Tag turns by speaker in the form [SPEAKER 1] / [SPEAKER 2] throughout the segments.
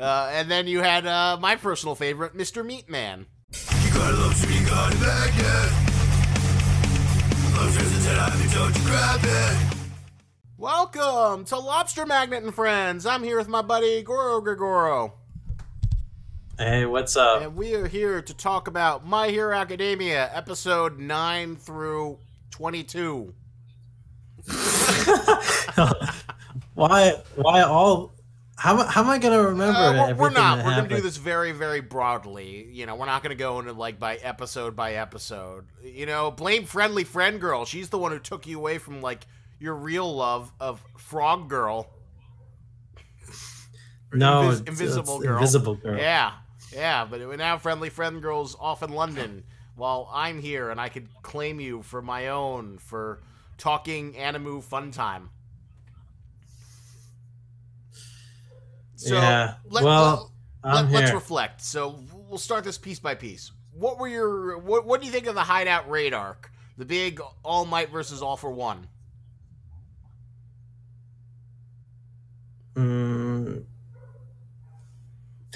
[SPEAKER 1] And then you had my personal favorite, Mr. Meatman.
[SPEAKER 2] You got a lobster, you got a magnet. Lobster's a 10 out of don't you grab it.
[SPEAKER 1] Welcome to Lobster Magnet and Friends. I'm here with my buddy Goro.
[SPEAKER 3] Hey, what's up?
[SPEAKER 1] And we are here to talk about My Hero Academia, episode 9 through 22.
[SPEAKER 3] Why all? How am I gonna remember everything?
[SPEAKER 1] We're not.
[SPEAKER 3] That
[SPEAKER 1] We're
[SPEAKER 3] happened?
[SPEAKER 1] gonna do this very, very broadly. You know, we're not gonna go into like by episode. You know, blame Friendly Friend Girl. She's the one who took you away from like your real love of Frog Girl.
[SPEAKER 3] No,
[SPEAKER 1] Invisible Girl.
[SPEAKER 3] Invisible Girl.
[SPEAKER 1] Yeah. But now Friendly Friend Girl's off in London, while I'm here, and I could claim you for my own for talking Animu fun time. So
[SPEAKER 3] Yeah.
[SPEAKER 1] let's reflect. So we'll start this piece by piece. What do you think of the Hideout raid arc? The big All Might versus All for One.
[SPEAKER 3] The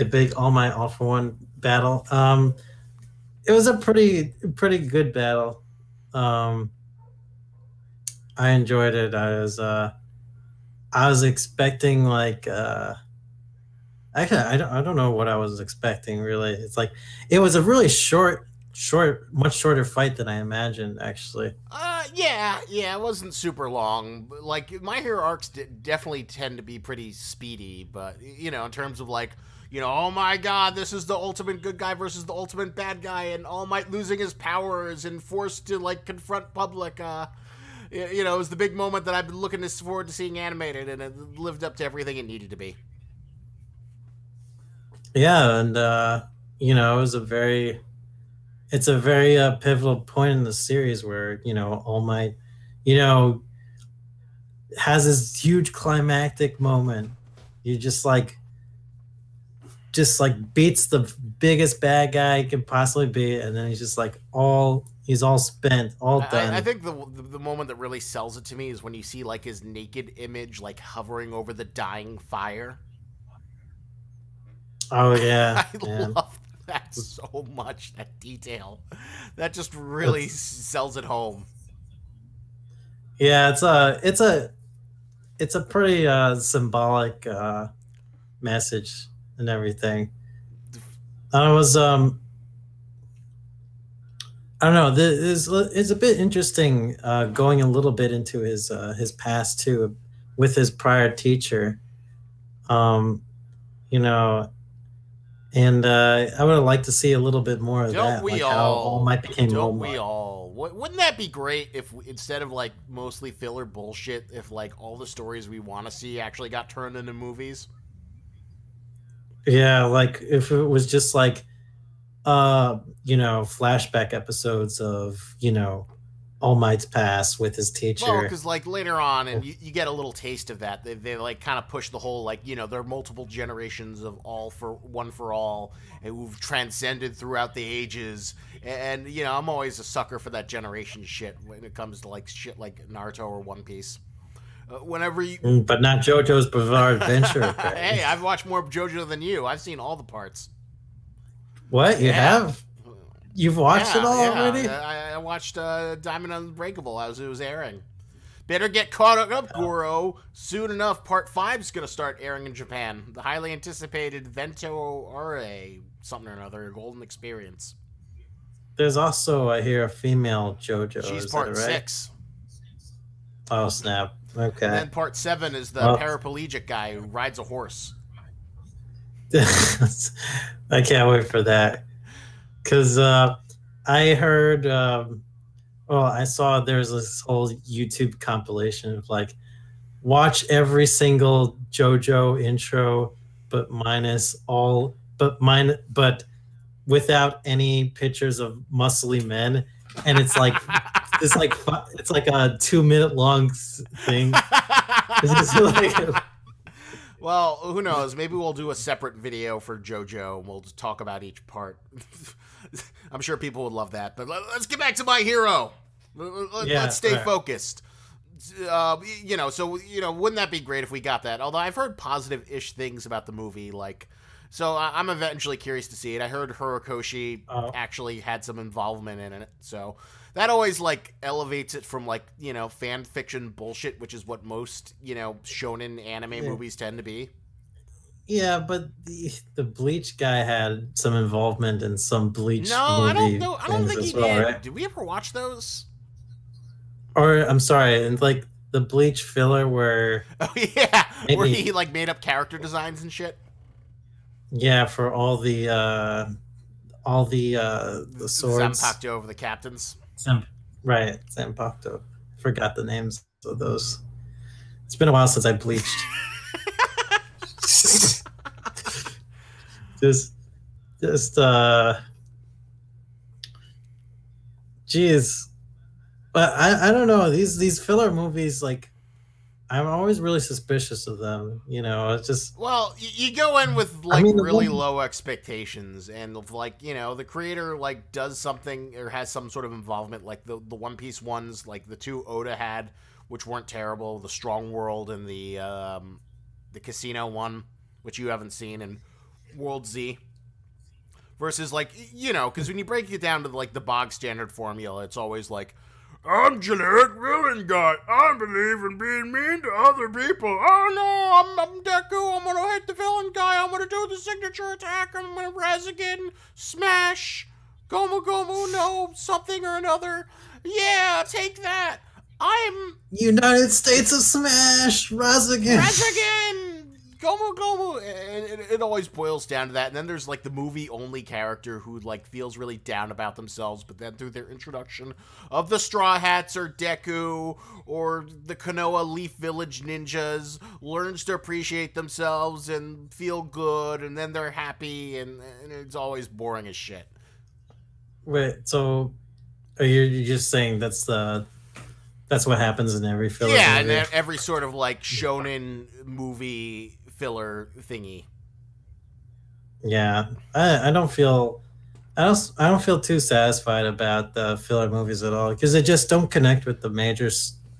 [SPEAKER 3] big All Might All for One battle. It was a pretty good battle. I enjoyed it. I was expecting like. Actually, I don't know what I was expecting, really. It's like, it was a really much shorter fight than I imagined, actually.
[SPEAKER 1] Yeah, it wasn't super long. Like, My Hero arcs definitely tend to be pretty speedy, but, you know, in terms of, like, you know, oh my god, this is the ultimate good guy versus the ultimate bad guy, and All Might losing his powers and forced to, like, confront public, you know, it was the big moment that I've been looking forward to seeing animated, and it lived up to everything it needed to be.
[SPEAKER 3] Yeah, and you know, it's a very pivotal point in the series where, you know, All Might, you know, has this huge climactic moment. You just like beats the biggest bad guy he could possibly be, and then he's all spent, all done.
[SPEAKER 1] I think the moment that really sells it to me is when you see like his naked image like hovering over the dying fire.
[SPEAKER 3] Oh yeah,
[SPEAKER 1] I love that so much. That detail, that just really sells it home.
[SPEAKER 3] Yeah, it's a pretty symbolic message and everything. I was I don't know. This is a bit interesting, going a little bit into his past too, with his prior teacher. You know. And I would have liked to see a little bit more of that.
[SPEAKER 1] Don't
[SPEAKER 3] how All Might became All Might.
[SPEAKER 1] We all? Wouldn't that be great if instead of like mostly filler bullshit, if like all the stories we want to see actually got turned into movies?
[SPEAKER 3] Yeah, like if it was just like, you know, flashback episodes of, you know, All Might's past with his teacher.
[SPEAKER 1] Well, because like later on, and you get a little taste of that. They like kind of push the whole like, you know, there are multiple generations of All for All, and who've transcended throughout the ages. And you know, I'm always a sucker for that generation shit when it comes to like shit like Naruto or One Piece. Whenever you,
[SPEAKER 3] but not JoJo's Bizarre Adventure.
[SPEAKER 1] Hey, I've watched more JoJo than you. I've seen all the parts.
[SPEAKER 3] What you have? You've watched it all already?
[SPEAKER 1] I watched Diamond Unbreakable as it was airing. Better get caught up, Goro. Soon enough, Part 5 is going to start airing in Japan. The highly anticipated Vento Ore, something or another, a golden experience.
[SPEAKER 3] There's also, I hear, a female JoJo.
[SPEAKER 1] She's
[SPEAKER 3] is
[SPEAKER 1] Part
[SPEAKER 3] that right?
[SPEAKER 1] 6.
[SPEAKER 3] Oh, snap. Okay.
[SPEAKER 1] And then Part 7 is the paraplegic guy who rides a horse.
[SPEAKER 3] I can't wait for that. Because I heard, I saw there's this whole YouTube compilation of like, watch every single JoJo intro, but without any pictures of muscly men, and it's like it's like a 2-minute long thing. It's just like,
[SPEAKER 1] well, who knows? Maybe we'll do a separate video for JoJo, and we'll just talk about each part. I'm sure people would love that. But let's get back to My Hero. Let's stay focused. wouldn't that be great if we got that? Although I've heard positive-ish things about the movie, like, so I'm eventually curious to see it. I heard Horikoshi actually had some involvement in it, so that always, like, elevates it from, like, fan fiction bullshit, which is what most, shonen anime movies tend to be.
[SPEAKER 3] Yeah, but the Bleach guy had some involvement in some Bleach
[SPEAKER 1] No, I don't
[SPEAKER 3] movie
[SPEAKER 1] know. I don't think he
[SPEAKER 3] well,
[SPEAKER 1] did.
[SPEAKER 3] right?
[SPEAKER 1] Did we ever watch those?
[SPEAKER 3] Or I'm sorry, and like the Bleach filler where
[SPEAKER 1] Oh yeah,
[SPEAKER 3] maybe,
[SPEAKER 1] where he like made up character designs and shit.
[SPEAKER 3] Yeah, for all the swords.
[SPEAKER 1] Zanpakuto over the captains.
[SPEAKER 3] Right, Zanpakuto. Forgot the names of those. It's been a while since I bleached. just geez. But I don't know, these filler movies, like, I'm always really suspicious of them. It's just,
[SPEAKER 1] well, you go in with like really low expectations, and like the creator like does something or has some sort of involvement, like the One Piece ones, like the two Oda had, which weren't terrible, the Strong World and the Casino one, which you haven't seen, and World Z. Versus like because when you break it down to like the bog standard formula, it's always like, I'm generic villain guy. I believe in being mean to other people. Oh no, I'm Deku. I'm gonna hit the villain guy. I'm gonna do the signature attack. I'm gonna rise again. Smash. Gomu Gomu, no, something or another. Yeah, take that. I'm
[SPEAKER 3] United States of Smash. Rise again.
[SPEAKER 1] Gomu Gomu. And it always boils down to that. And then there's like the movie only character who like feels really down about themselves, but then through their introduction of the Straw Hats or Deku or the Konoha Leaf Village ninjas, learns to appreciate themselves and feel good, and then they're happy, and it's always boring as shit.
[SPEAKER 3] Wait, so are you just saying that's what happens in every filler movie?
[SPEAKER 1] And every sort of like shonen movie filler thingy.
[SPEAKER 3] Yeah, I don't feel too satisfied about the filler movies at all, because they just don't connect with the major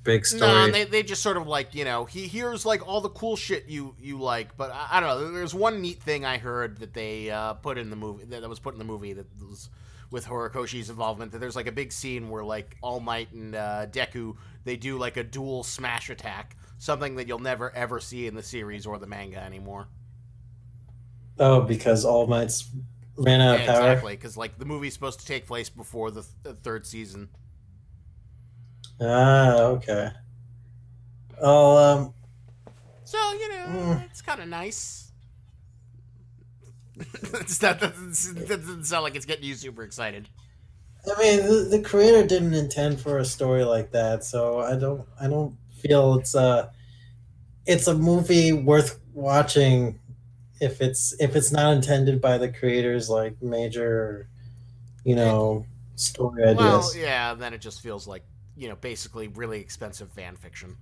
[SPEAKER 3] big story.
[SPEAKER 1] No, they just sort of like he hears like all the cool shit you like, but I don't know. There's one neat thing I heard that they put in the movie that was put in the movie that was with Horikoshi's involvement. That there's like a big scene where like All Might and Deku, they do like a dual smash attack. Something that you'll never, ever see in the series or the manga anymore.
[SPEAKER 3] Oh, because All Might's ran out of power?
[SPEAKER 1] Exactly, because like the movie's supposed to take place before the third season.
[SPEAKER 3] Ah, okay. Oh,
[SPEAKER 1] so, it's kind of nice. That doesn't sound like it's getting you super excited.
[SPEAKER 3] I mean, the creator didn't intend for a story like that, so I don't feel it's a movie worth watching if it's not intended by the creators like major story ideas.
[SPEAKER 1] Well, yeah, then it just feels like basically really expensive fan fiction.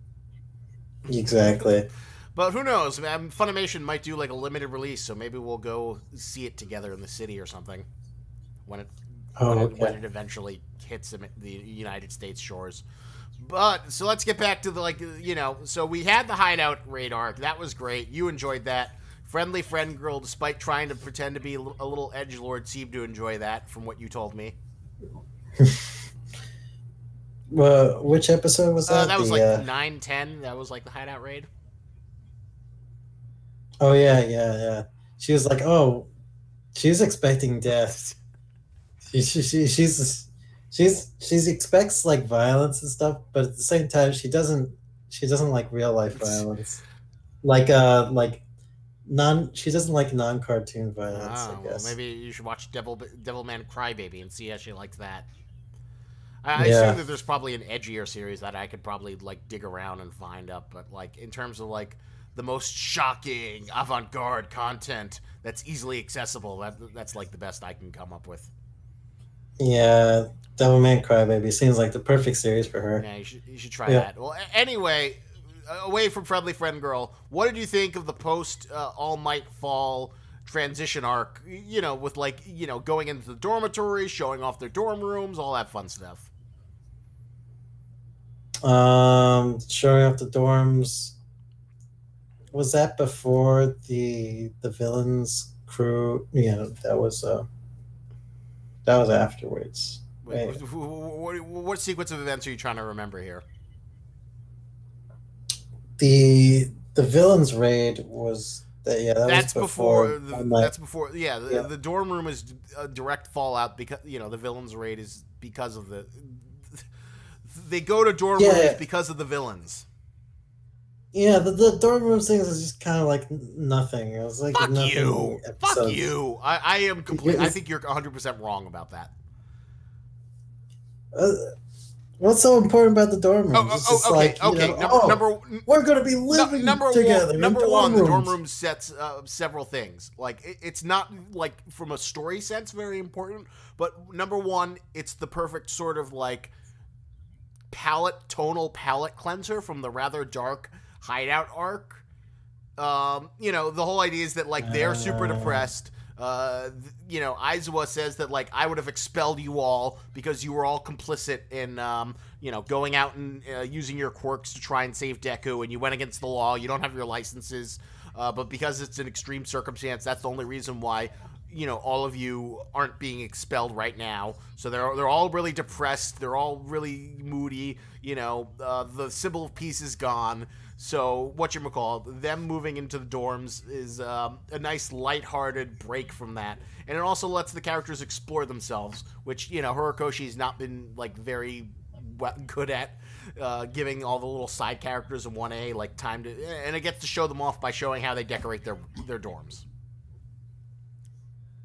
[SPEAKER 3] Exactly.
[SPEAKER 1] But who knows? Funimation might do like a limited release, so maybe we'll go see it together in the city or something when it eventually hits the United States shores. But so let's get back to the so we had the Hideout raid arc. That was great. You enjoyed that. Friendly Friend Girl, despite trying to pretend to be a little edgelord, seemed to enjoy that from what you told me.
[SPEAKER 3] Which episode was that?
[SPEAKER 1] That was like 9-10. That was like the Hideout raid.
[SPEAKER 3] Oh yeah. She was like, oh, she's expecting death. She expects like violence and stuff, but at the same time she doesn't like real life violence. She doesn't like non-cartoon violence, I guess.
[SPEAKER 1] Well, maybe you should watch Devilman Crybaby and see how she likes that. I assume that there's probably an edgier series that I could probably like dig around and find up, but like in terms of like the most shocking avant-garde content that's easily accessible, that's like the best I can come up with.
[SPEAKER 3] Yeah, Devilman Crybaby seems like the perfect series for her.
[SPEAKER 1] Yeah, you should try that. Well, anyway, away from Friendly Friend Girl, what did you think of the post All Might Fall transition arc? With like going into the dormitory, showing off their dorm rooms, all that fun stuff.
[SPEAKER 3] Showing up the dorms. Was that before the villains crew? Yeah, that was afterwards.
[SPEAKER 1] Wait,
[SPEAKER 3] Right.
[SPEAKER 1] what sequence of events are you trying to remember here?
[SPEAKER 3] The villains raid was that, yeah, that was
[SPEAKER 1] That's
[SPEAKER 3] before
[SPEAKER 1] before.
[SPEAKER 3] Moonlight.
[SPEAKER 1] That's before. Yeah,
[SPEAKER 3] Yeah.
[SPEAKER 1] the dorm room is a direct fallout because the villains raid is because of the. They go to dorm rooms
[SPEAKER 3] Yeah,
[SPEAKER 1] because of the villains.
[SPEAKER 3] yeah, the dorm room things is just kind of like nothing. It was like
[SPEAKER 1] Fuck
[SPEAKER 3] nothing
[SPEAKER 1] you. Fuck
[SPEAKER 3] episodes.
[SPEAKER 1] you. I am complete. I
[SPEAKER 3] It's-
[SPEAKER 1] think you're 100% wrong about that.
[SPEAKER 3] uh, what's so important about the dorm
[SPEAKER 1] Oh,
[SPEAKER 3] rooms? It's
[SPEAKER 1] oh,
[SPEAKER 3] just
[SPEAKER 1] oh, okay,
[SPEAKER 3] like,
[SPEAKER 1] okay.
[SPEAKER 3] we're gonna be living together in
[SPEAKER 1] Number
[SPEAKER 3] dorm
[SPEAKER 1] one, the dorm
[SPEAKER 3] rooms.
[SPEAKER 1] room sets several things. Like it's not like from a story sense very important, but number one, it's the perfect sort of like tonal palette cleanser from the rather dark hideout arc. The whole idea is that like they're super depressed. Aizawa says that like I would have expelled you all because you were all complicit in going out and using your quirks to try and save Deku, and you went against the law. You don't have your licenses, but because it's an extreme circumstance, that's the only reason why all of you aren't being expelled right now. So they're all really depressed. They're all really moody. The symbol of peace is gone. So whatchamacallit, them moving into the dorms is a nice lighthearted break from that. And it also lets the characters explore themselves, which, Horikoshi's not been, like, very good at giving all the little side characters in 1A, like, time to... And it gets to show them off by showing how they decorate their dorms.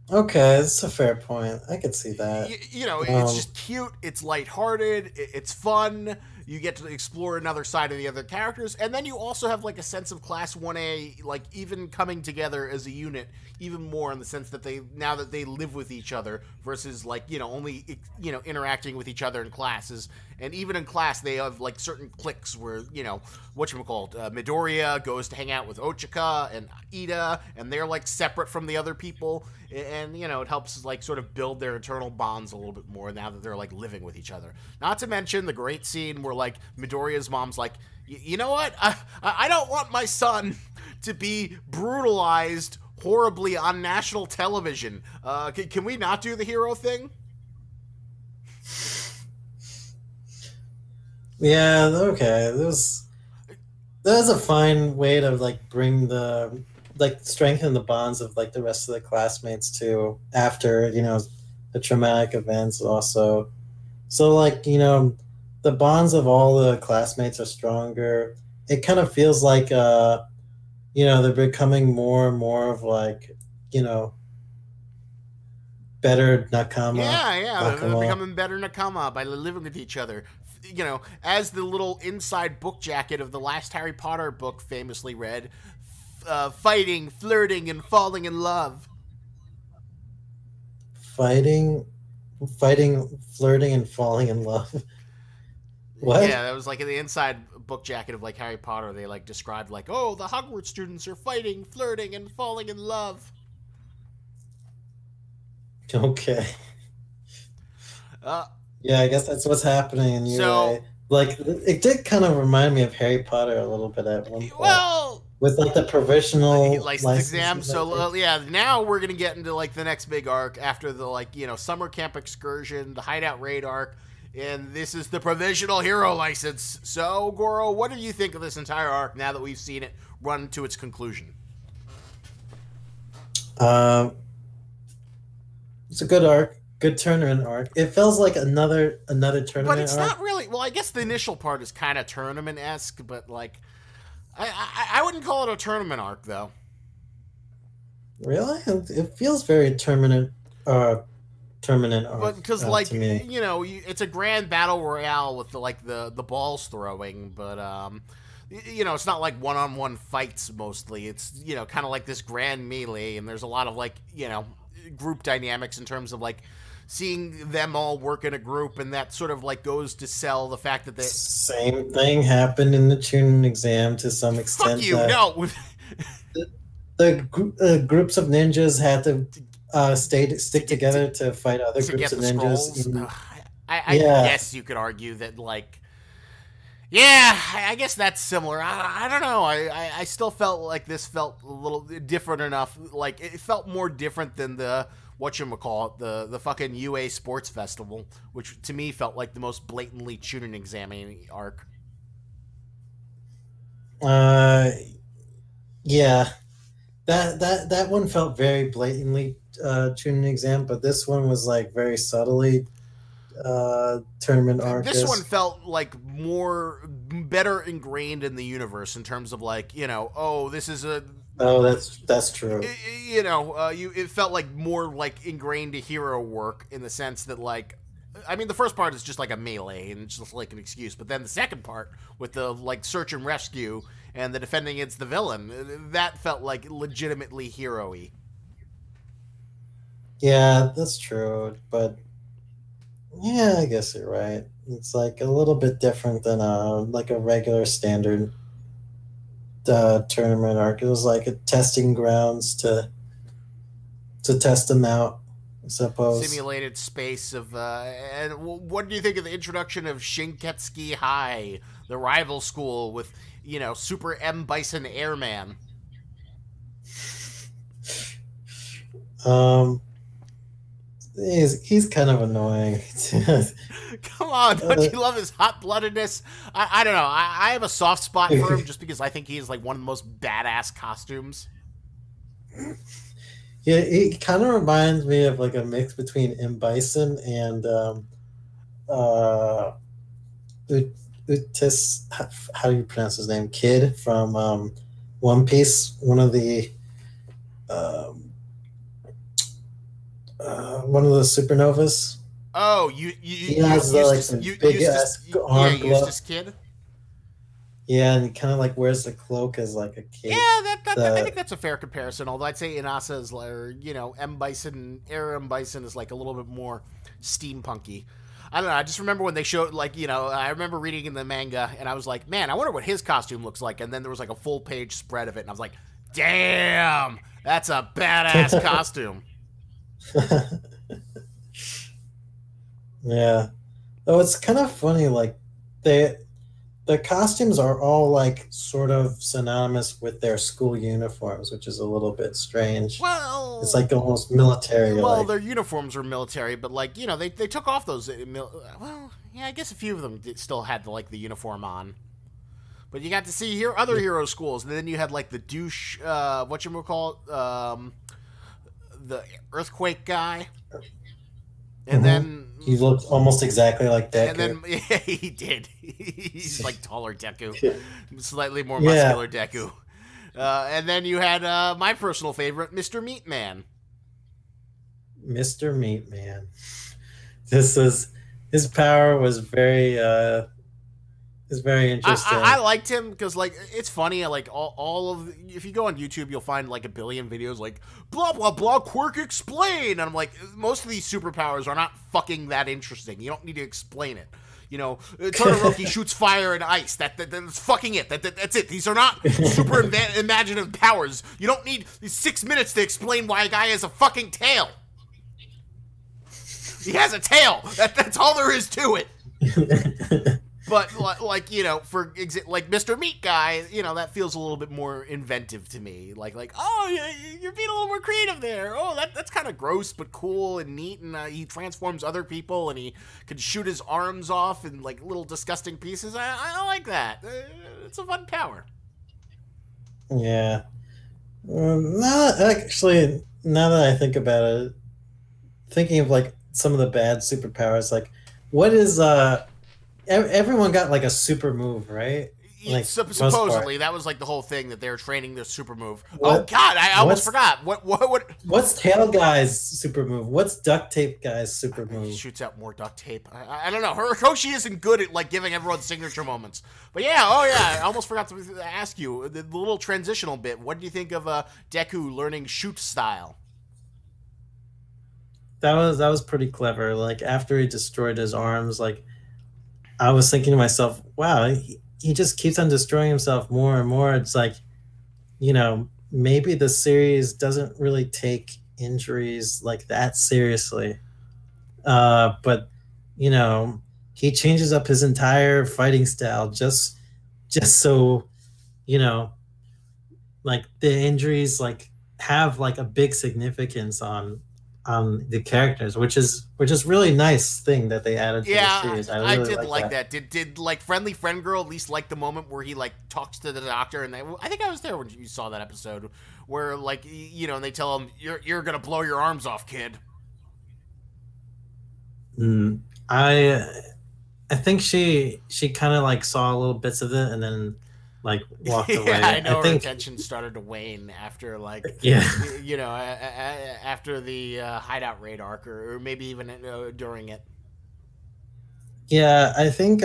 [SPEAKER 3] Okay, that's a fair point. I could see that.
[SPEAKER 1] It's just cute, it's lighthearted, it's fun, you get to explore another side of the other characters, and then you also have like a sense of Class 1A, like even coming together as a unit even more in the sense that now that they live with each other versus like, only, interacting with each other in classes. And even in class, they have like certain cliques where, Midoriya goes to hang out with Ochika and Ida, and they're like separate from the other people. And, it helps like sort of build their internal bonds a little bit more now that they're like living with each other. Not to mention the great scene where like Midoriya's mom's like, you know what? I don't want my son to be brutalized horribly on national television. Can we not do the hero thing?
[SPEAKER 3] Yeah, okay. That was a fine way to like bring strengthen the bonds of like the rest of the classmates too after, the traumatic events also. So like, the bonds of all the classmates are stronger. It kind of feels like they're becoming more and more of like, better nakama.
[SPEAKER 1] Yeah, they're becoming better nakama by living with each other. As the little inside book jacket of the last Harry Potter book famously read, fighting, flirting, and falling in love.
[SPEAKER 3] Fighting, flirting, and falling in love. What?
[SPEAKER 1] Yeah, that was like in the inside book jacket of like Harry Potter. They like described like, oh, the Hogwarts students are fighting, flirting, and falling in love.
[SPEAKER 3] Okay.
[SPEAKER 1] Uh,
[SPEAKER 3] Yeah, I guess that's what's happening in UA. Like, it did kind of remind me of Harry Potter a little bit at one point.
[SPEAKER 1] Well,
[SPEAKER 3] with like the provisional
[SPEAKER 1] license exam. So yeah, now we're gonna get into like the next big arc after the like summer camp excursion, the hideout raid arc, and this is the provisional hero license. So Goro, what do you think of this entire arc now that we've seen it run to its conclusion?
[SPEAKER 3] It's a good arc. Good tournament arc. It feels like another tournament arc.
[SPEAKER 1] But it's not really. Well, I guess the initial part is kind of tournament-esque, but like, I wouldn't call it a tournament arc though.
[SPEAKER 3] Really, it feels very tournament arc.
[SPEAKER 1] But because like
[SPEAKER 3] to me.
[SPEAKER 1] it's a grand battle royale with the balls throwing, but it's not like one-on-one fights mostly. It's kind of like this grand melee, and there's a lot of like group dynamics in terms of like seeing them all work in a group, and that sort of like goes to sell the fact that they
[SPEAKER 3] same thing happened in the Chunin exam to some extent.
[SPEAKER 1] Fuck you, no.
[SPEAKER 3] The groups of ninjas had to stick together to fight other groups of ninjas.
[SPEAKER 1] I guess you could argue that like Yeah, I guess that's similar. I don't know. I still felt like this felt a little different enough. Like it felt more different than the whatchamacallit, the fucking UA Sports Festival, which to me felt like the most blatantly Chunin examining arc.
[SPEAKER 3] Uh, yeah, that one felt very blatantly tuning exam, but this one was like very subtly tournament
[SPEAKER 1] This one
[SPEAKER 3] Arcus.
[SPEAKER 1] felt like more better ingrained in the universe in terms of like, oh, this is a
[SPEAKER 3] Oh, that's true.
[SPEAKER 1] it felt like more like ingrained to hero work in the sense that like I mean the first part is just like a melee and it's just like an excuse, but then the second part with the like search and rescue and the defending against the villain, that felt like legitimately hero-y.
[SPEAKER 3] Yeah, that's true. But yeah, I guess you're right. It's like a little bit different than like a regular standard tournament arc. It was like a testing grounds to test them out, I suppose.
[SPEAKER 1] Simulated space of and what do you think of the introduction of Shinketsuki High, the rival school with Super M Bison Airman?
[SPEAKER 3] Um, he's kind of annoying.
[SPEAKER 1] Come on, don't you love his hot bloodedness? I don't know. I have a soft spot for him just because I think he is like one of the most badass costumes.
[SPEAKER 3] Yeah, he kind of reminds me of like a mix between M Bison and uh, Utis. How do you pronounce his name? Kid from One Piece. Um, one of the supernovas.
[SPEAKER 1] Oh,
[SPEAKER 3] He has like the big ass arm glove.
[SPEAKER 1] Eustace Kid.
[SPEAKER 3] Yeah, and he kind of like wears the cloak as like a
[SPEAKER 1] Yeah,
[SPEAKER 3] cape.
[SPEAKER 1] I think that's a fair comparison. Although I'd say Inasa is like, or, M Bison, Air M Bison is like a little bit more steampunky. I don't know. I just remember when they showed, like, I remember reading in the manga, and I was like, man, I wonder what his costume looks like. And then there was like a full page spread of it, and I was like, damn, that's a badass costume.
[SPEAKER 3] Yeah. Oh, it's kind of funny. Like they the costumes are all like sort of synonymous with their school uniforms, which is a little bit strange. It's
[SPEAKER 1] Well,
[SPEAKER 3] like almost military
[SPEAKER 1] well,
[SPEAKER 3] like.
[SPEAKER 1] their uniforms were military, but like they took off those. Well, yeah, I guess a few of them still had the uniform on. But you got to see here other hero schools, and then you had like the douche, what you call it, the earthquake guy, and then
[SPEAKER 3] He looked almost exactly like Deku.
[SPEAKER 1] and then yeah, he did. He's like taller Deku, slightly more
[SPEAKER 3] Yeah.
[SPEAKER 1] muscular Deku. And then you had my personal favorite, Mr. Meatman.
[SPEAKER 3] Mr. Meatman. This is his power was very is very interesting.
[SPEAKER 1] I liked him because like it's funny. Like all of if you go on YouTube, you'll find like a billion videos like blah blah blah quirk explain, and I'm like most of these superpowers are not fucking that interesting. You don't need to explain it. Todoroki shoots fire and ice. That's fucking it. That's it. These are not super imaginative powers. You don't need 6 minutes to explain why a guy has a fucking tail. He has a tail. That's all there is to it. But like for like Mr. Meat Guy, that feels a little bit more inventive to me. Like oh, you're being a little more creative there. Oh, that's kind of gross but cool and neat. And he transforms other people and he can shoot his arms off in like little disgusting pieces. I like that. It's a fun power.
[SPEAKER 3] Yeah. Now that I think about it, thinking of like some of the bad superpowers, like what is everyone got like a super move, right? Like
[SPEAKER 1] Supposedly that was like the whole thing that they were training their super move. Oh God, I almost forgot. What?
[SPEAKER 3] What's Tail Guy's super move? What's Duct Tape Guy's super move?
[SPEAKER 1] He shoots out more duct tape. I don't know. Horikoshi isn't good at like giving everyone signature moments. But yeah, I almost forgot to ask you the little transitional bit. What do you think of Deku learning shoot style?
[SPEAKER 3] That was pretty clever. Like after he destroyed his arms, like I was thinking to myself, wow, he just keeps on destroying himself more and more. It's like, maybe the series doesn't really take injuries like that seriously. But, he changes up his entire fighting style just so, you know, like the injuries like have like a big significance on the characters, which is really nice thing that they added to the
[SPEAKER 1] Yeah,
[SPEAKER 3] series. I
[SPEAKER 1] I
[SPEAKER 3] really
[SPEAKER 1] did
[SPEAKER 3] like
[SPEAKER 1] like
[SPEAKER 3] that.
[SPEAKER 1] that. Did like friendly friend girl at least like the moment where he like talks to the doctor, and I think I was there when you saw that episode where like and they tell him you're gonna blow your arms off, kid.
[SPEAKER 3] Mm, I think she kind of like saw little bits of it and then like walked
[SPEAKER 1] Yeah,
[SPEAKER 3] away.
[SPEAKER 1] I
[SPEAKER 3] I
[SPEAKER 1] know her
[SPEAKER 3] think
[SPEAKER 1] attention started to wane after like
[SPEAKER 3] yeah.
[SPEAKER 1] after the hideout raid arc, or maybe even during it.
[SPEAKER 3] Yeah, I think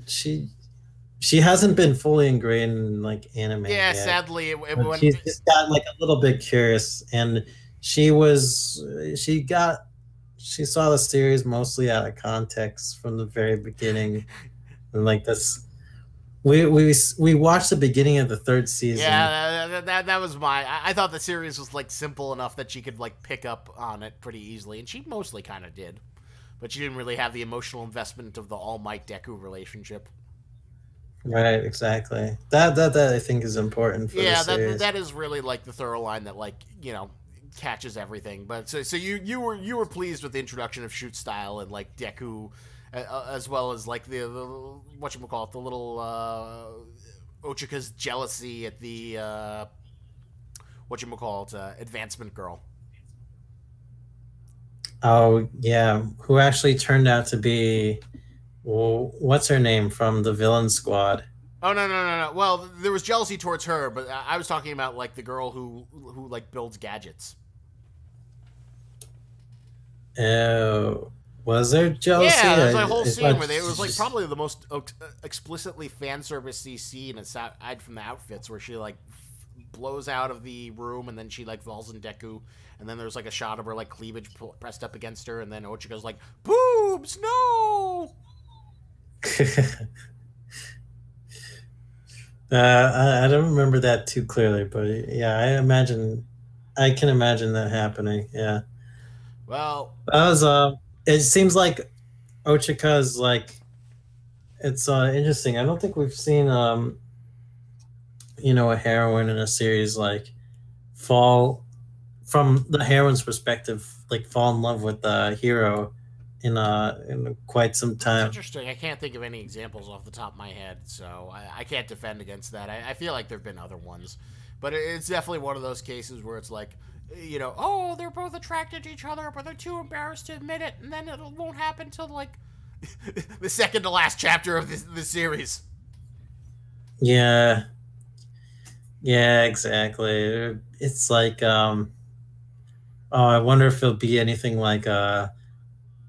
[SPEAKER 3] she hasn't been fully ingrained in like anime
[SPEAKER 1] Yeah,
[SPEAKER 3] yet.
[SPEAKER 1] sadly, it
[SPEAKER 3] But
[SPEAKER 1] went.
[SPEAKER 3] she's just got like a little bit curious, and she got she saw the series mostly out of context from the very beginning, and like this we watched the beginning of the third season.
[SPEAKER 1] Yeah, that was my. I thought the series was like simple enough that she could like pick up on it pretty easily, and she mostly kind of did, but she didn't really have the emotional investment of the All Might Deku relationship.
[SPEAKER 3] Right, exactly. That I think is important for the
[SPEAKER 1] Yeah,
[SPEAKER 3] series.
[SPEAKER 1] that is really like the thorough line that like catches everything. But so you were pleased with the introduction of shoot style and like Deku, as well as like the whatchamacallit, the little Ochika's jealousy at the whatchamacallit, advancement girl.
[SPEAKER 3] Oh yeah, who actually turned out to be, well, what's her name from the villain squad?
[SPEAKER 1] Oh no. Well, there was jealousy towards her, but I was talking about like the girl who like builds gadgets.
[SPEAKER 3] Oh, was there jealousy?
[SPEAKER 1] Yeah, there's a whole
[SPEAKER 3] I
[SPEAKER 1] scene
[SPEAKER 3] thought
[SPEAKER 1] where it was like probably the most explicitly fan servicey scene aside from the outfits, where she like blows out of the room and then she like falls in Deku, and then there's like a shot of her like cleavage pressed up against her, and then Ochiko's like boobs, no.
[SPEAKER 3] I don't remember that too clearly, but yeah, I can imagine that happening. Yeah,
[SPEAKER 1] Well,
[SPEAKER 3] that was it seems like Ochika's like it's interesting. I don't think we've seen a heroine in a series like fall from the heroine's perspective, like fall in love with the hero in quite some
[SPEAKER 1] that's
[SPEAKER 3] time.
[SPEAKER 1] interesting. I can't think of any examples off the top of my head, so I can't defend against that. I feel like there've been other ones, but it's definitely one of those cases where it's like, oh, they're both attracted to each other, but they're too embarrassed to admit it, and then it won't happen until like the second to last chapter of the series.
[SPEAKER 3] Yeah, yeah, exactly. It's like oh, I wonder if it'll be anything like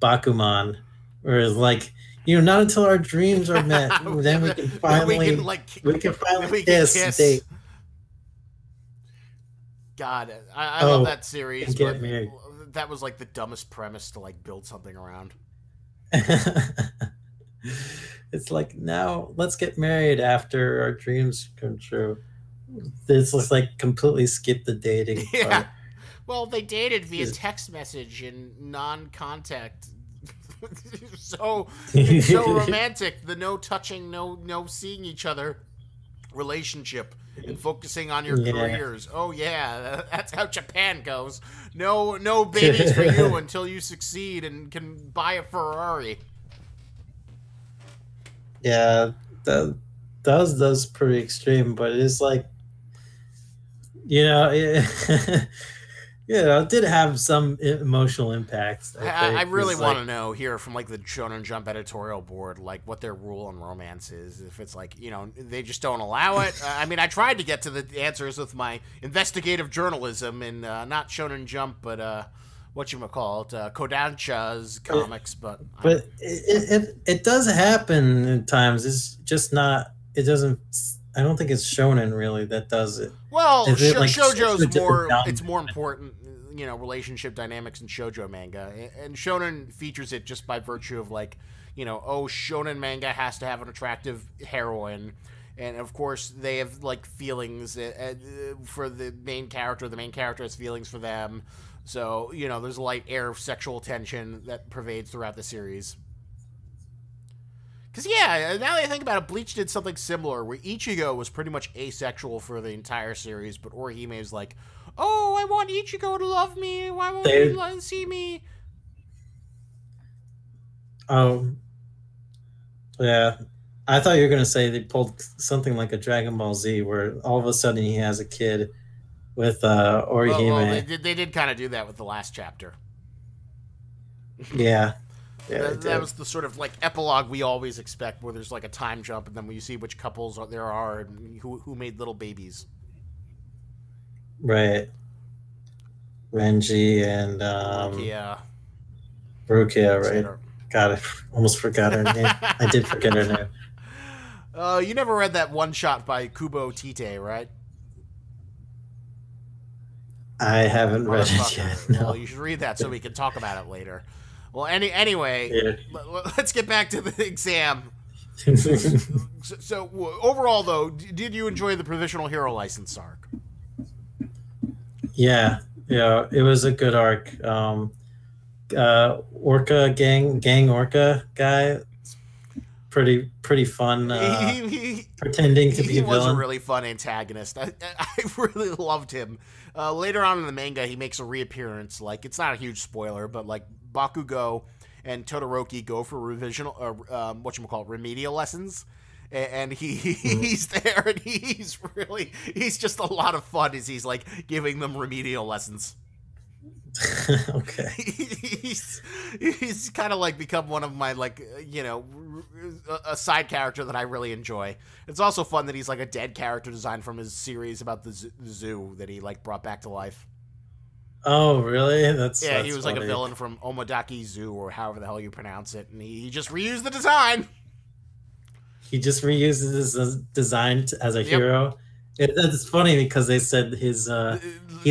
[SPEAKER 3] Bakuman, where it's like, not until our dreams are met, then we can
[SPEAKER 1] we can
[SPEAKER 3] finally
[SPEAKER 1] like
[SPEAKER 3] we can finally
[SPEAKER 1] we can
[SPEAKER 3] kiss and
[SPEAKER 1] kiss.
[SPEAKER 3] date.
[SPEAKER 1] God, I love
[SPEAKER 3] Oh,
[SPEAKER 1] that series,
[SPEAKER 3] and
[SPEAKER 1] but
[SPEAKER 3] get married.
[SPEAKER 1] that was like the dumbest premise to like build something around.
[SPEAKER 3] It's like, now let's get married after our dreams come true. This looks like completely skip the dating
[SPEAKER 1] Yeah.
[SPEAKER 3] part.
[SPEAKER 1] Well, they dated via
[SPEAKER 3] Just-
[SPEAKER 1] text message and non-contact. so it's so romantic. The no touching, no seeing each other relationship and focusing on your
[SPEAKER 3] Yeah.
[SPEAKER 1] careers. Oh yeah, that's how Japan goes. No babies for you until you succeed and can buy a Ferrari.
[SPEAKER 3] Yeah, that's pretty extreme, but it's like, it, it did have some emotional impacts. I
[SPEAKER 1] I
[SPEAKER 3] think
[SPEAKER 1] really
[SPEAKER 3] it's
[SPEAKER 1] want
[SPEAKER 3] like,
[SPEAKER 1] to know here from like the Shonen Jump editorial board, like what their rule on romance is. If it's like, they just don't allow it. I mean, I tried to get to the answers with my investigative journalism and not Shonen Jump, but whatchamacallit, Kodansha's comics.
[SPEAKER 3] but it does happen at times. It's just not. It doesn't. I don't think it's shonen really that does it.
[SPEAKER 1] Well,
[SPEAKER 3] Is it, like,
[SPEAKER 1] shoujo's
[SPEAKER 3] different
[SPEAKER 1] more.
[SPEAKER 3] genre?
[SPEAKER 1] It's more important, relationship dynamics in shoujo manga, and shonen features it just by virtue of like, shonen manga has to have an attractive heroine, and of course they have like feelings for the main character. The main character has feelings for them, so there's a light air of sexual tension that pervades throughout the series. Because, yeah, now that I think about it, Bleach did something similar where Ichigo was pretty much asexual for the entire series, but Orihime is like, oh, I want Ichigo to love me. Why won't he see me?
[SPEAKER 3] Oh, yeah. I thought you were going to say they pulled something like a Dragon Ball Z where all of a sudden he has a kid with Orihime.
[SPEAKER 1] Well, they did kind of do that with the last chapter.
[SPEAKER 3] Yeah.
[SPEAKER 1] That was the sort of like epilogue we always expect, where there's like a time jump, and then we see which couples there are and who made little babies.
[SPEAKER 3] Right. Renji and Rukia, right? God, I almost forgot her name. I did forget her name.
[SPEAKER 1] You never read that one shot by Kubo Tite, right?
[SPEAKER 3] I haven't read it yet. No.
[SPEAKER 1] Well, you should read that so we can talk about it later. Well, anyway, let's get back to the exam. So, overall, though, did you enjoy the Provisional Hero License arc?
[SPEAKER 3] Yeah, it was a good arc. Orca gang Orca guy, pretty fun. Pretending to be a villain. He was
[SPEAKER 1] a really fun antagonist. I really loved him. Later on in the manga, he makes a reappearance. Like, it's not a huge spoiler, but like Bakugo and Todoroki go for remedial lessons, and he's there, and he's just a lot of fun as he's like giving them remedial lessons.
[SPEAKER 3] Okay.
[SPEAKER 1] He's kind of like become one of my, like, a side character that I really enjoy. It's also fun that he's like a dead character designed from his series about the zoo that he like brought back to life.
[SPEAKER 3] Oh, really?
[SPEAKER 1] He was funny. Like a villain from Omodaki Zoo, or however the hell you pronounce it, and he just reused the design.
[SPEAKER 3] He just reuses his design as a hero. It's funny because they said he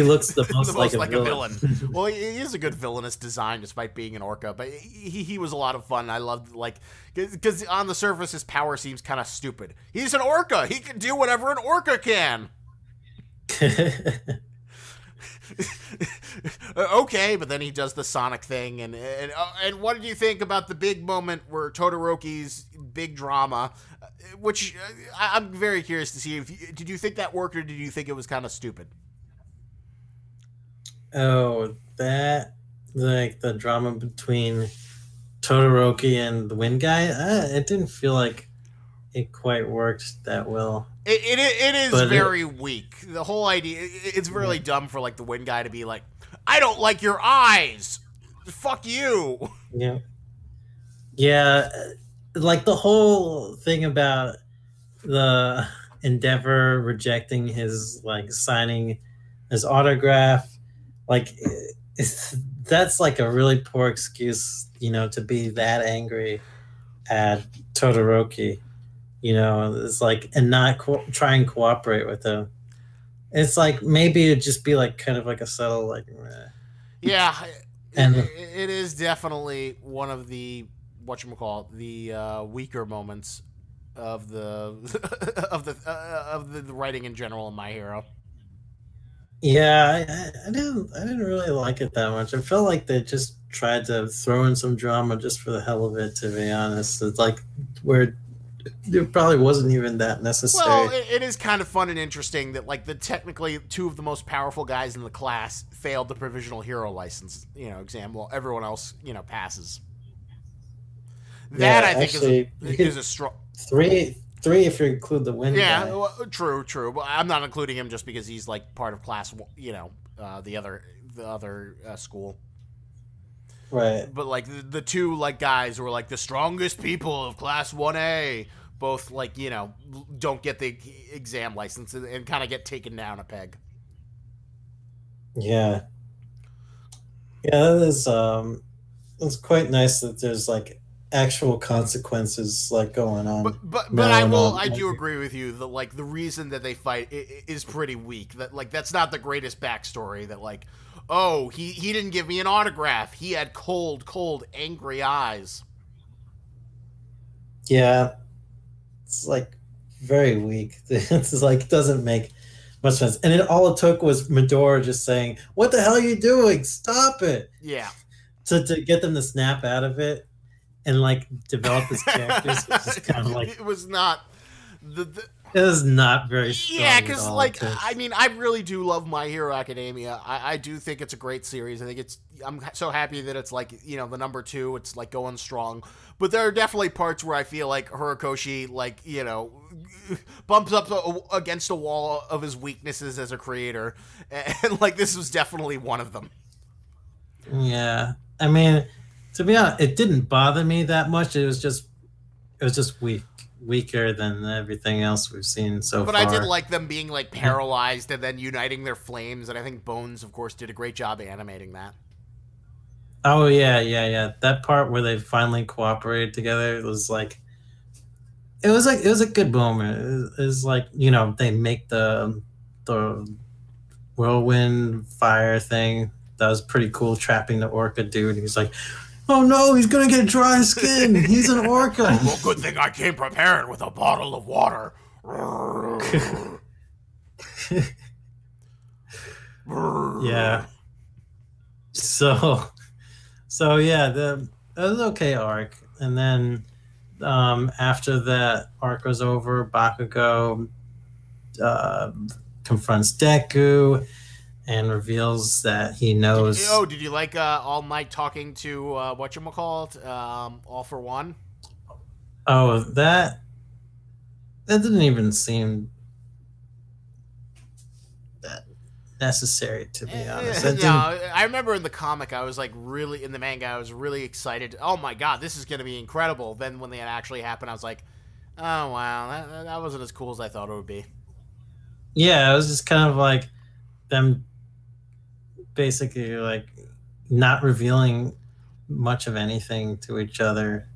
[SPEAKER 3] looks the most like a villain.
[SPEAKER 1] Well, he is a good villainous design despite being an orca, but he was a lot of fun. I loved, like, because on the surface his power seems kind of stupid. He's an orca. He can do whatever an orca can. Okay, but then he does the Sonic thing, and what did you think about the big moment where Todoroki's big drama, which I'm very curious to see. Did you think that worked, or did you think it was kind of stupid?
[SPEAKER 3] Oh, that, like, the drama between Todoroki and the Wind guy, it didn't feel like it quite worked that well.
[SPEAKER 1] It is very weak. The whole idea, it's really dumb for, like, the Wind guy to be like, I don't like your eyes. Fuck you.
[SPEAKER 3] Yeah. Yeah, like the whole thing about the Endeavor rejecting his, like, signing his autograph, like, that's like a really poor excuse, to be that angry at Todoroki. It's like, and not try and cooperate with him. It's like, maybe it'd just be like kind of like a subtle, like, meh.
[SPEAKER 1] Yeah, and it is definitely one of the weaker moments of the of the writing in general in My Hero.
[SPEAKER 3] Yeah, I didn't really like it that much. I felt like they just tried to throw in some drama just for the hell of it, to be honest. It's like where it probably wasn't even that necessary.
[SPEAKER 1] Well, it is kind of fun and interesting that, like, technically two of the most powerful guys in the class failed the Provisional Hero License, exam, while everyone else, passes. That, I think, is a strong... Three
[SPEAKER 3] if you include the Wind guy.
[SPEAKER 1] Yeah, well, true. But I'm not including him just because he's, like, part of class, the other school.
[SPEAKER 3] Right.
[SPEAKER 1] But, like, the two, like, guys who are, like, the strongest people of Class 1A, both, like, don't get the exam license and kind of get taken down a peg.
[SPEAKER 3] Yeah. Yeah, it's quite nice that there's, like, actual consequences, like, going on.
[SPEAKER 1] But I do agree with you that, like, the reason that they fight is pretty weak. That, like, that's not the greatest backstory. That, like, oh, he didn't give me an autograph. He had cold, angry eyes.
[SPEAKER 3] Yeah. It's, like, very weak. It's like, it doesn't make much sense. And all it took was Midori just saying, "What the hell are you doing? Stop it!"
[SPEAKER 1] Yeah.
[SPEAKER 3] To get them to snap out of it. and like develop his characters. It's kind of like
[SPEAKER 1] it was not the
[SPEAKER 3] it was not very strong.
[SPEAKER 1] yeah, because like
[SPEAKER 3] to,
[SPEAKER 1] I mean, I really do love My Hero Academia. I do think it's a great series. I think I'm so happy that it's like, you know, the number 2. It's like going strong. But there are definitely parts where I feel like Horikoshi, like, you know, bumps up against a wall of his weaknesses as a creator, and like this was definitely one of them.
[SPEAKER 3] Yeah, I mean, to be honest, it didn't bother me that much. It was just weaker than everything else we've seen so far.
[SPEAKER 1] But I did like them being like paralyzed and then uniting their flames, and I think Bones, of course, did a great job animating that.
[SPEAKER 3] Oh yeah. That part where they finally cooperated together, it was it was a good moment. It was like, you know, they make the whirlwind fire thing. That was pretty cool, trapping the orca dude. He's like, oh no, he's gonna get dry skin. He's an orca.
[SPEAKER 1] Well, good thing I came prepared with a bottle of water.
[SPEAKER 3] Yeah. So yeah, it was an okay arc. And then after that arc was over, Bakugo confronts Deku and reveals that he knows.
[SPEAKER 1] Did you like All Might talking to whatchamacallit, All for One?
[SPEAKER 3] Oh, that didn't even seem that necessary, to be honest.
[SPEAKER 1] No, I remember in the comic, I was like really, in the manga, I was really excited. Oh my god, this is going to be incredible. Then when that actually happened, I was like, oh wow, that wasn't as cool as I thought it would be.
[SPEAKER 3] Yeah, it was just kind of like them basically like not revealing much of anything to each other,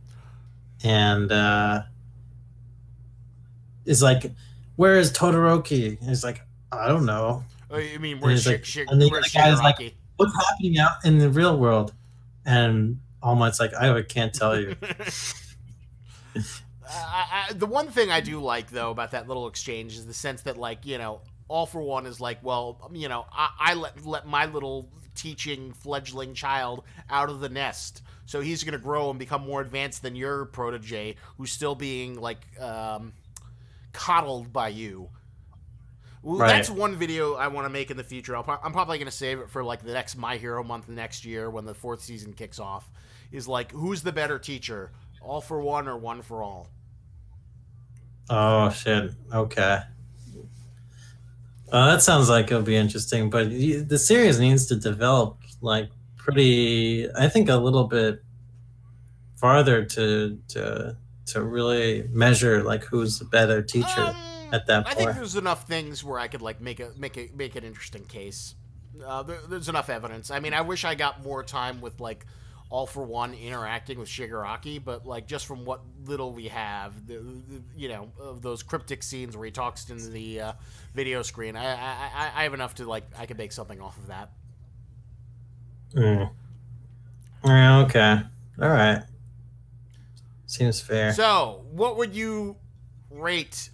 [SPEAKER 3] and it's like, where is Todoroki? And he's like, I don't know.
[SPEAKER 1] Oh, you mean where's
[SPEAKER 3] and the guy's like, what's happening out in the real world? And All Might's like, I can't tell you.
[SPEAKER 1] The one thing I do like though about that little exchange is the sense that, like, you know, All for One is like, well, you know, I let my little teaching fledgling child out of the nest, so he's gonna grow and become more advanced than your protege, who's still being like coddled by you. Well,
[SPEAKER 3] right.
[SPEAKER 1] That's one video I want to make in the future. I'm probably going to save it for like the next My Hero month next year when the 4th season kicks off. Is like, who's the better teacher, All for One or One for All?
[SPEAKER 3] Oh shit. Okay. That sounds like it'll be interesting, but the series needs to develop like pretty, I think, a little bit farther to really measure like who's the better teacher at that point.
[SPEAKER 1] I think there's enough things where I could like make an interesting case. There's enough evidence. I mean, I wish I got more time with like All for One interacting with Shigaraki, but like just from what little we have, you know, of those cryptic scenes where he talks into the video screen, I have enough to like I could make something off of that.
[SPEAKER 3] Yeah, okay, all right, seems fair.
[SPEAKER 1] So, what would you rate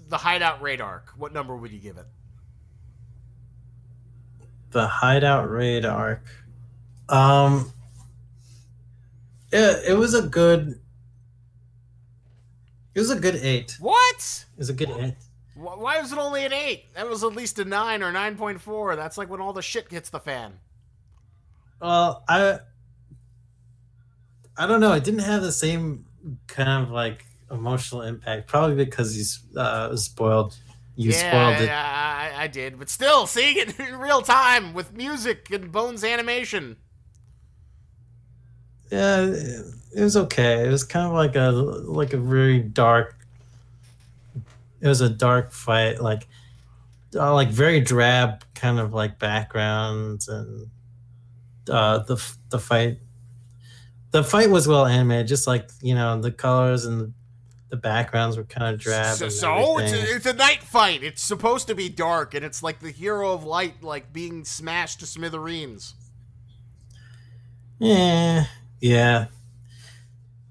[SPEAKER 1] the Hideout Raid arc? What number would you give it?
[SPEAKER 3] The Hideout Raid arc. It was a good 8.
[SPEAKER 1] What?
[SPEAKER 3] It was a good 8.
[SPEAKER 1] Why was it only an 8? That was at least a 9 or 9.4. That's like when all the shit hits the fan.
[SPEAKER 3] Well, I don't know. It didn't have the same kind of like emotional impact. Probably because he's spoiled. You spoiled it.
[SPEAKER 1] Yeah, I did. But still, seeing it in real time with music and Bones animation.
[SPEAKER 3] Yeah, it was okay. It was kind of like a very dark. It was a dark fight, like very drab kind of like backgrounds, and the fight. The fight was well animated, just like, you know, the colors and the backgrounds were kind of drab.
[SPEAKER 1] So it's a night fight. It's supposed to be dark, and it's like the hero of light, like being smashed to smithereens.
[SPEAKER 3] Yeah.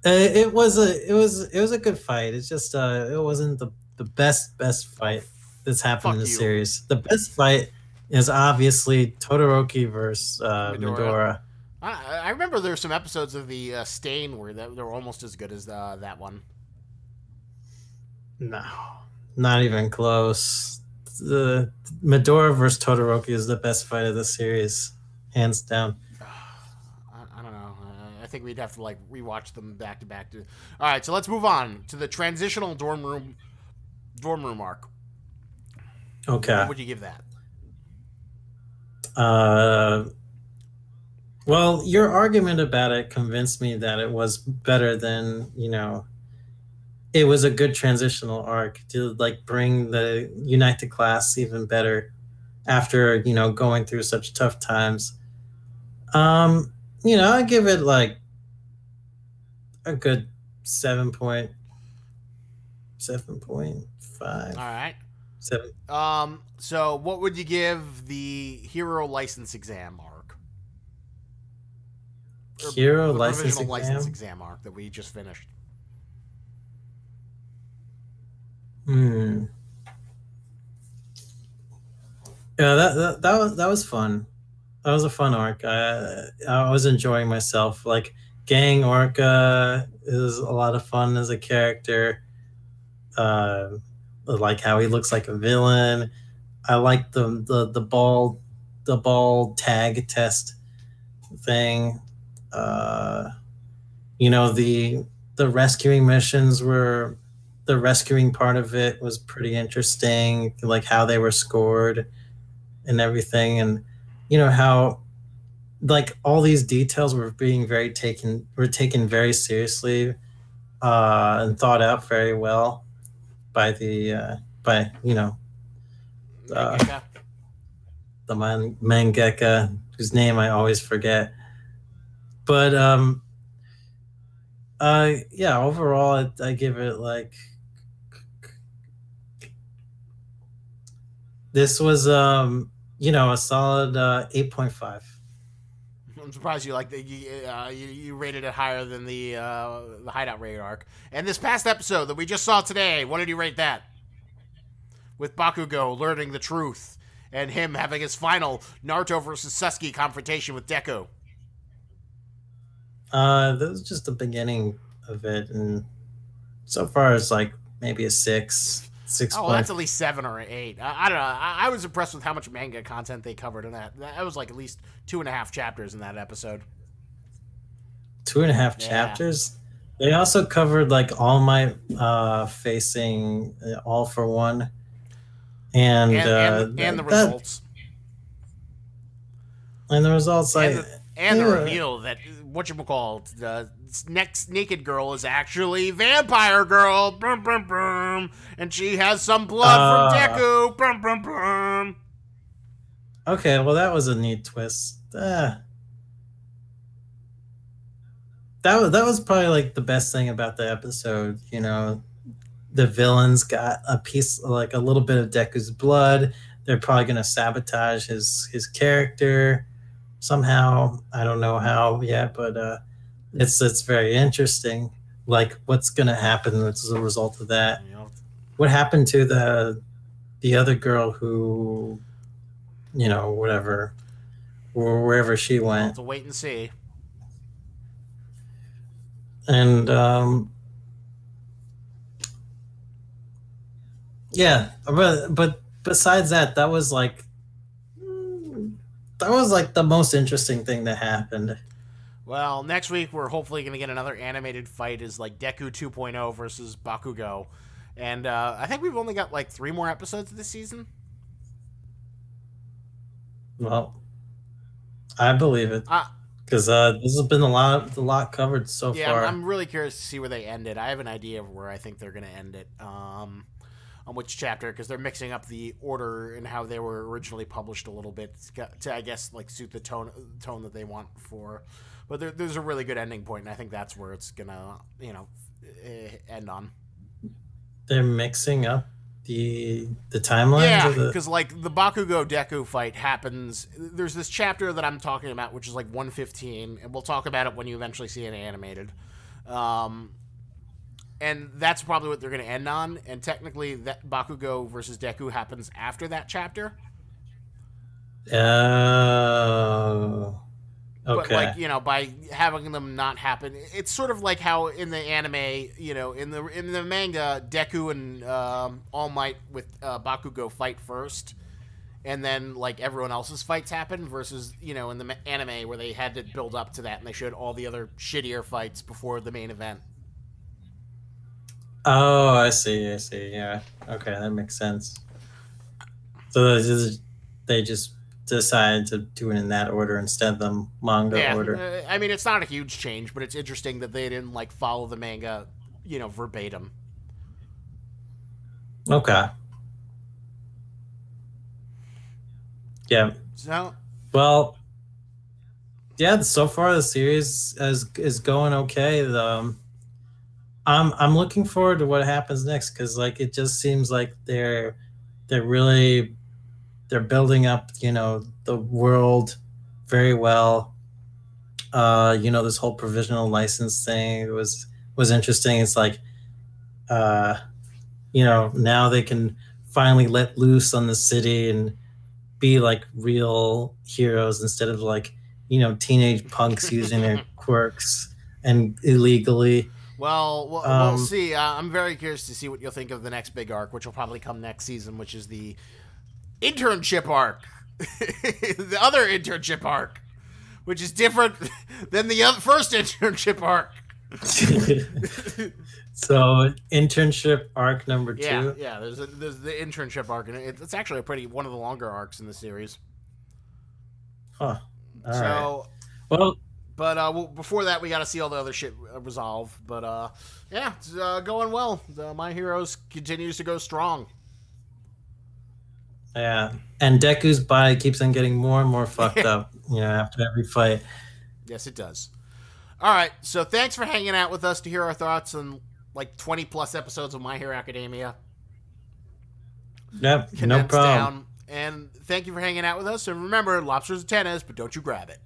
[SPEAKER 3] It was a good fight. It's just it wasn't the best fight that's happened in the series. The best fight is obviously Todoroki versus Midora.
[SPEAKER 1] I remember there's some episodes of the Stain where they were almost as good as that one.
[SPEAKER 3] No, not even close. The Medora versus Todoroki is the best fight of the series, hands down.
[SPEAKER 1] I don't know. I think we'd have to like rewatch them back to back. All right, so let's move on to the transitional dorm room arc.
[SPEAKER 3] Okay.
[SPEAKER 1] What would you give that?
[SPEAKER 3] Well, your argument about it convinced me that it was better than, it was a good transitional arc to like bring the Unite the class even better after, going through such tough times. I give it like a good 7.5.
[SPEAKER 1] All right.
[SPEAKER 3] 7.
[SPEAKER 1] So what would you give the hero license exam arc?
[SPEAKER 3] Hero
[SPEAKER 1] the
[SPEAKER 3] license
[SPEAKER 1] provisional
[SPEAKER 3] exam?
[SPEAKER 1] license exam arc that we just finished.
[SPEAKER 3] Yeah, that was fun. That was a fun arc. I was enjoying myself. Like Gang Orca is a lot of fun as a character. Like how he looks like a villain. I like the ball tag test thing. The rescuing missions were the rescuing part of it was pretty interesting, like how they were scored and everything, and how like all these details were taken very seriously and thought out very well by the mangaka whose name I always forget. But yeah, overall I give it like this was a solid 8.5.
[SPEAKER 1] I'm surprised you like you rated it higher than the Hideout raid arc. And this past episode that we just saw today, what did you rate that? With Bakugo learning the truth and him having his final Naruto versus Sasuke confrontation with Deku.
[SPEAKER 3] That was just the beginning of it, and so far it's like maybe a 6.
[SPEAKER 1] Oh, that's at least 7 or 8. I don't know. I was impressed with how much manga content they covered in that. That was like at least 2.5 chapters in that episode.
[SPEAKER 3] 2.5 chapters? They also covered like All Might facing All for One, and
[SPEAKER 1] the results.
[SPEAKER 3] And the results,
[SPEAKER 1] and the reveal that whatchamacallit, the next naked girl is actually Vampire Girl, brum, brum, brum, and she has some blood from Deku, brum, brum, brum.
[SPEAKER 3] Okay, well that was a neat twist. That was probably like the best thing about the episode. The villains got a piece, like a little bit of Deku's blood. They're probably going to sabotage his character somehow. I don't know how yet, but it's very interesting. Like what's going to happen as a result of that? What happened to the other girl who, whatever, wherever she went?
[SPEAKER 1] We'll have to wait and see.
[SPEAKER 3] And yeah, but besides that, that was like the most interesting thing that happened.
[SPEAKER 1] Well, next week we're hopefully going to get another animated fight is like Deku 2.0 versus Bakugo. And I think we've only got like 3 more episodes this season.
[SPEAKER 3] Well, I believe it. Because this has been a lot covered so far.
[SPEAKER 1] Yeah, I'm really curious to see where they end it. I have an idea of where I think they're going to end it. On which chapter, because they're mixing up the order and how they were originally published a little bit to I guess, like suit the tone that they want for. But there's a really good ending point, and I think that's where it's going to, end on.
[SPEAKER 3] They're mixing up the timelines?
[SPEAKER 1] Yeah, because like the Bakugo Deku fight happens. There's this chapter that I'm talking about, which is like 115, and we'll talk about it when you eventually see it animated. And that's probably what they're going to end on. And technically, that Bakugo versus Deku happens after that chapter.
[SPEAKER 3] Oh,
[SPEAKER 1] But
[SPEAKER 3] Okay.
[SPEAKER 1] like, by having them not happen, it's sort of like how in the anime, in the manga, Deku and All Might with Bakugo fight first, and then like everyone else's fights happen. Versus in the anime where they had to build up to that and they showed all the other shittier fights before the main event.
[SPEAKER 3] Oh, I see. I see. Yeah. Okay, that makes sense. So they just decided to do it in that order instead of the manga
[SPEAKER 1] Yeah,
[SPEAKER 3] order.
[SPEAKER 1] I mean it's not a huge change, but it's interesting that they didn't like follow the manga, verbatim.
[SPEAKER 3] Okay. Yeah.
[SPEAKER 1] So
[SPEAKER 3] Well, yeah. So far, the series is going okay. I'm looking forward to what happens next because like it just seems like they're really they're building up the world very well. This whole provisional license thing was interesting. It's like uh now they can finally let loose on the city and be like real heroes instead of like teenage punks using their quirks and illegally.
[SPEAKER 1] Well, we'll
[SPEAKER 3] um
[SPEAKER 1] see. I'm very curious to see what you'll think of the next big arc, which will probably come next season, which is the internship arc, the other internship arc, which is different than the first internship arc.
[SPEAKER 3] so internship arc number
[SPEAKER 1] Yeah,
[SPEAKER 3] two.
[SPEAKER 1] yeah. There's the internship arc, and it's actually one of the longer arcs in the series.
[SPEAKER 3] Huh. All right.
[SPEAKER 1] So,
[SPEAKER 3] Well,
[SPEAKER 1] but before that, we got to see all the other shit resolve. But yeah, it's going well. My Heroes continues to go strong.
[SPEAKER 3] yeah. And Deku's body keeps on getting more and more fucked up, after every fight.
[SPEAKER 1] Yes, it does. All right, so thanks for hanging out with us to hear our thoughts on like 20 plus episodes of My Hero Academia.
[SPEAKER 3] Yep, no
[SPEAKER 1] Condensed
[SPEAKER 3] problem.
[SPEAKER 1] down. And thank you for hanging out with us. And remember, lobsters are tennis, but don't you grab it.